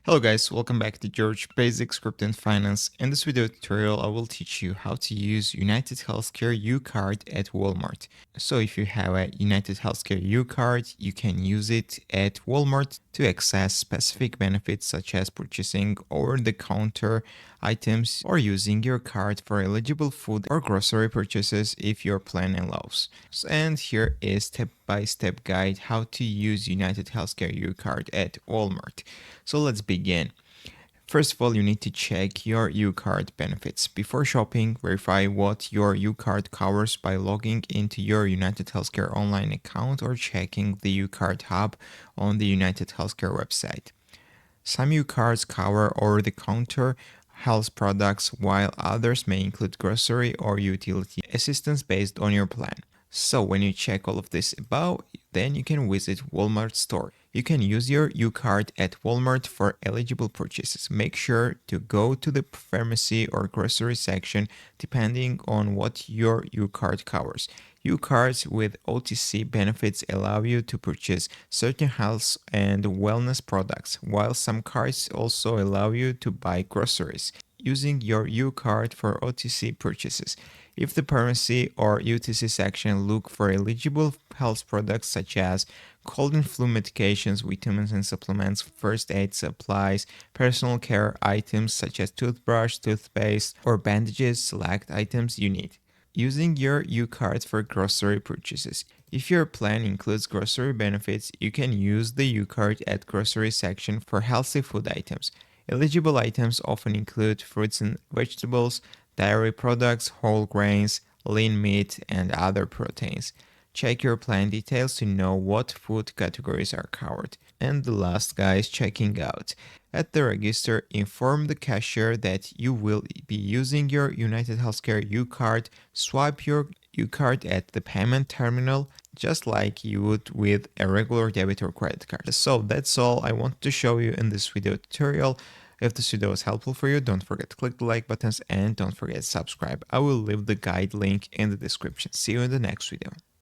Hello guys, welcome back to George Basic Script and Finance. In this video tutorial, I will teach you how to use UnitedHealthcare UCard at Walmart. So if you have a UnitedHealthcare UCard, you can use it at Walmart to access specific benefits such as purchasing over-the-counter items or using your card for eligible food or grocery purchases if your plan allows. And here is step-by-step guide how to use UnitedHealthcare UCard at Walmart. So let's begin. First of all, you need to check your UCard benefits. Before shopping, verify what your UCard covers by logging into your UnitedHealthcare online account or checking the UCard hub on the UnitedHealthcare website. Some UCards cover over-the-counter health products, while others may include grocery or utility assistance based on your plan. So when you check all of this above, then you can visit Walmart store. You can use your UCard at Walmart for eligible purchases. Make sure to go to the pharmacy or grocery section depending on what your UCard covers. UCards with OTC benefits allow you to purchase certain health and wellness products, while some cards also allow you to buy groceries using your UCard for OTC purchases. If the pharmacy or UTC section look for eligible health products such as cold and flu medications, vitamins and supplements, first aid supplies, personal care items such as toothbrush, toothpaste, or bandages, select items you need. Using your UCard for grocery purchases. If your plan includes grocery benefits, you can use the UCard at grocery section for healthy food items. Eligible items often include fruits and vegetables, dairy products, whole grains, lean meat, and other proteins. Check your plan details to know what food categories are covered. And the last guy is checking out. At the register, inform the cashier that you will be using your UnitedHealthcare UCard. Swipe your UCard at the payment terminal just like you would with a regular debit or credit card. So that's all I wanted to show you in this video tutorial. If this video was helpful for you, don't forget to click the like buttons and don't forget to subscribe. I will leave the guide link in the description. See you in the next video.